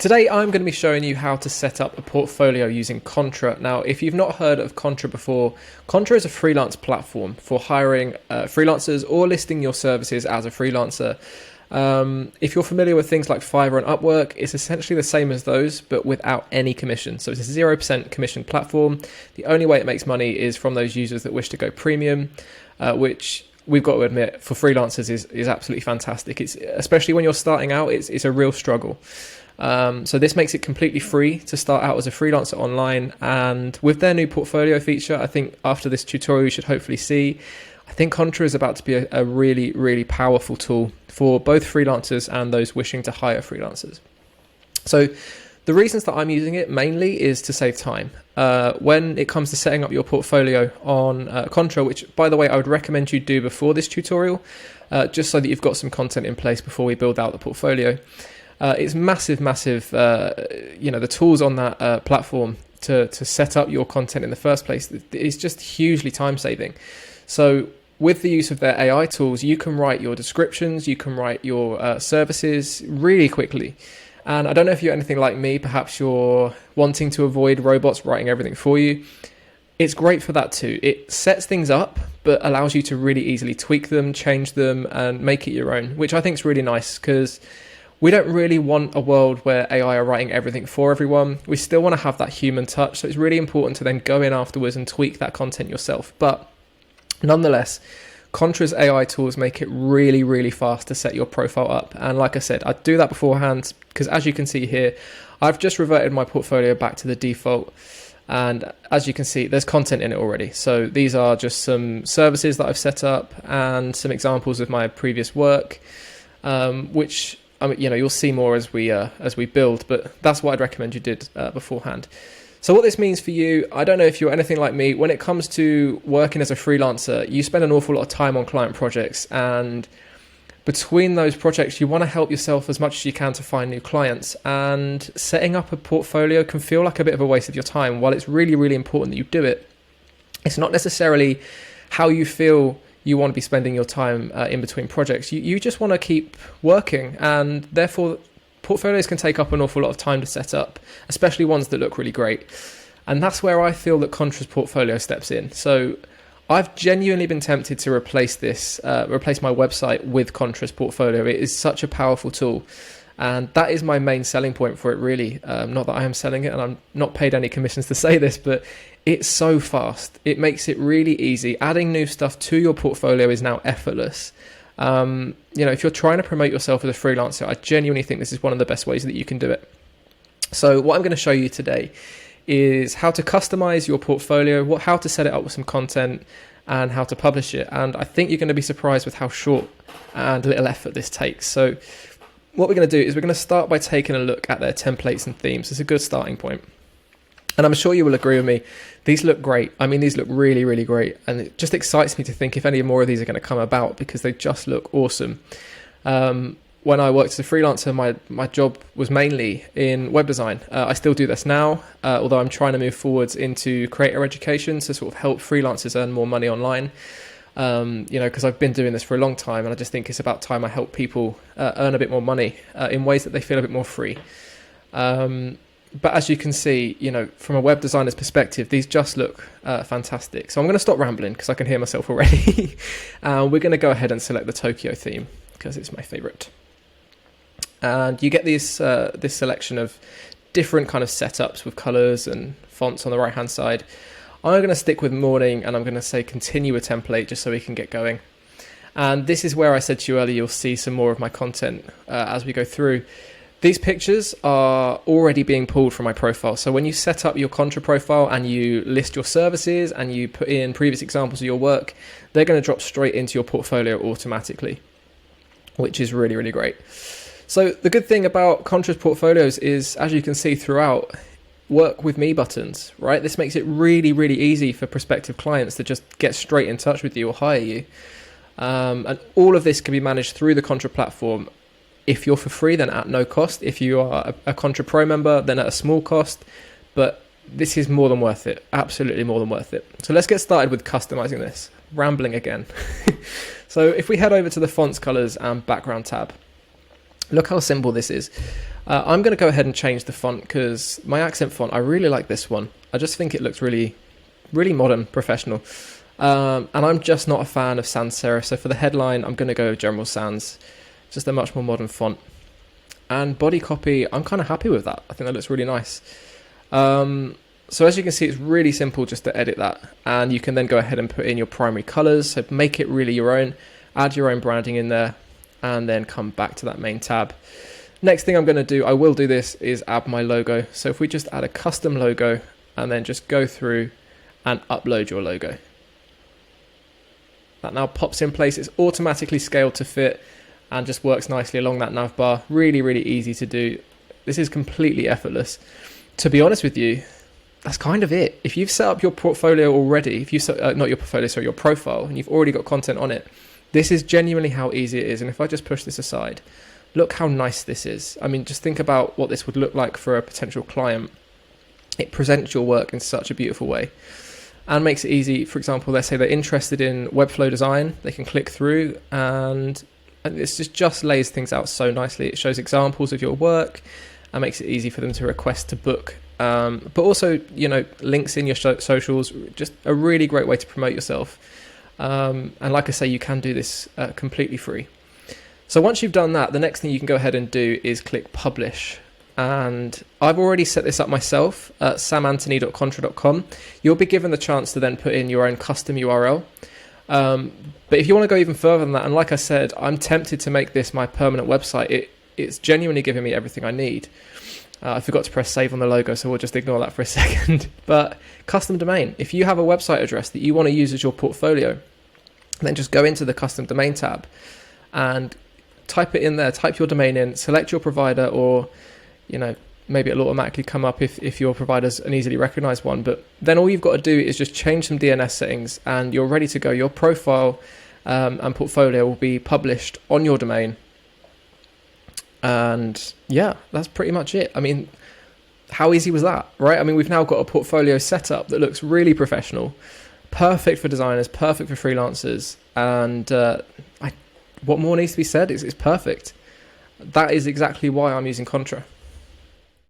Today I'm going to be showing you how to set up a portfolio using Contra. Now, if you've not heard of Contra before, Contra is a freelance platform for hiring freelancers or listing your services as a freelancer. If you're familiar with things like Fiverr and Upwork, it's essentially the same as those, but without any commission. So it's a 0% commission platform. The only way it makes money is from those users that wish to go premium, which we've got to admit for freelancers is absolutely fantastic. It's especially when you're starting out, it's a real struggle. So this makes it completely free to start out as a freelancer online, and with their new portfolio feature, I think after this tutorial you should hopefully see, I think Contra is about to be a really, really powerful tool for both freelancers and those wishing to hire freelancers. So the reasons that I'm using it mainly is to save time. When it comes to setting up your portfolio on Contra, which by the way I would recommend you do before this tutorial, just so that you've got some content in place before we build out the portfolio. It's massive, the tools on that platform to set up your content in the first place is just hugely time saving. So with the use of their AI tools, you can write your descriptions, you can write your services really quickly. And I don't know if you're anything like me, perhaps you're wanting to avoid robots writing everything for you. It's great for that too. It sets things up, but allows you to really easily tweak them, change them, and make it your own, which I think is really nice because we don't really want a world where AI are writing everything for everyone. We still want to have that human touch. So it's really important to then go in afterwards and tweak that content yourself. But nonetheless, Contra's AI tools make it really, really fast to set your profile up. And like I said, I do that beforehand because as you can see here, I've just reverted my portfolio back to the default. And as you can see, there's content in it already. So these are just some services that I've set up and some examples of my previous work, which you'll see more as we build, but that's what I'd recommend you did beforehand. So what this means for you, I don't know if you're anything like me, when it comes to working as a freelancer, you spend an awful lot of time on client projects, and between those projects, you want to help yourself as much as you can to find new clients, and setting up a portfolio can feel like a bit of a waste of your time. While it's really, really important that you do it, it's not necessarily how you feel you want to be spending your time in between projects. You just want to keep working, and therefore portfolios can take up an awful lot of time to set up, especially ones that look really great. And that's where I feel that Contra's portfolio steps in. So I've genuinely been tempted to replace my website with Contra's portfolio. It is such a powerful tool, and that is my main selling point for it, really. Not that I am selling it, and I'm not paid any commissions to say this, but it's so fast. It makes it really easy. Adding new stuff to your portfolio is now effortless. If you're trying to promote yourself as a freelancer, I genuinely think this is one of the best ways that you can do it. So what I'm going to show you today is how to customize your portfolio, how to set it up with some content, and how to publish it. And I think you're going to be surprised with how short and little effort this takes. So what we're going to do is we're going to start by taking a look at their templates and themes. It's a good starting point. And I'm sure you will agree with me, these look great. I mean, these look really, really great. And it just excites me to think if any more of these are going to come about because they just look awesome. When I worked as a freelancer, my job was mainly in web design. I still do this now, although I'm trying to move forwards into creator education to sort of help freelancers earn more money online. Because I've been doing this for a long time, and I just think it's about time I help people earn a bit more money in ways that they feel a bit more free. But as you can see, from a web designer's perspective, these just look fantastic. So I'm going to stop rambling because I can hear myself already. We're going to go ahead and select the Tokyo theme because it's my favorite. And you get this selection of different kind of setups with colors and fonts on the right-hand side. I'm going to stick with morning, and I'm going to say continue a template just so we can get going. And this is where I said to you earlier, you'll see some more of my content as we go through. These pictures are already being pulled from my profile. So when you set up your Contra profile and you list your services and you put in previous examples of your work, they're going to drop straight into your portfolio automatically, which is really, really great. So the good thing about Contra's portfolios is, as you can see throughout, work with me buttons, right? This makes it really, really easy for prospective clients to just get straight in touch with you or hire you. And all of this can be managed through the Contra platform. If you're for free, then at no cost. If you are a Contra Pro member, then at a small cost. But this is more than worth it. Absolutely more than worth it. So let's get started with customizing this. Rambling again. So if we head over to the fonts, colors, and background tab, Look how simple this is. I'm going to go ahead and change the font because my accent font, I really like this one. I just think it looks really, really modern, professional. And I'm just not a fan of sans serif. So for the headline, I'm going to go General Sans, just a much more modern font. And body copy, I'm kind of happy with that. I think that looks really nice. So as you can see, it's really simple just to edit that. And you can then go ahead and put in your primary colors. So make it really your own, add your own branding in there, and then come back to that main tab. Next thing I'm going to do, I will do this, is add my logo. So if we just add a custom logo and then just go through and upload your logo. That now pops in place. It's automatically scaled to fit and just works nicely along that nav bar. Really, really easy to do. This is completely effortless. To be honest with you, that's kind of it. If you've set up your portfolio already, if you not your portfolio, sorry, your profile, and you've already got content on it, this is genuinely how easy it is. And if I just push this aside, look how nice this is. I mean, just think about what this would look like for a potential client. It presents your work in such a beautiful way and makes it easy. For example, let's say they're interested in Webflow design, they can click through and this just lays things out so nicely. It shows examples of your work and makes it easy for them to request to book. But also, links in your socials, just a really great way to promote yourself. And like I say, you can do this completely free. So once you've done that, the next thing you can go ahead and do is click publish. And I've already set this up myself at samanthony.contra.com. You'll be given the chance to then put in your own custom URL. But if you want to go even further than that, and like I said, I'm tempted to make this my permanent website. It's genuinely giving me everything I need. I forgot to press save on the logo, so we'll just ignore that for a second. But custom domain, if you have a website address that you want to use as your portfolio, then just go into the custom domain tab and type it in there, type your domain in, select your provider, or maybe it'll automatically come up if your provider's an easily recognized one. But then all you've got to do is just change some DNS settings and you're ready to go. Your profile and portfolio will be published on your domain. And yeah, that's pretty much it. I mean, how easy was that, right? I mean, we've now got a portfolio set up that looks really professional, perfect for designers, perfect for freelancers. And what more needs to be said? It's perfect. That is exactly why I'm using Contra.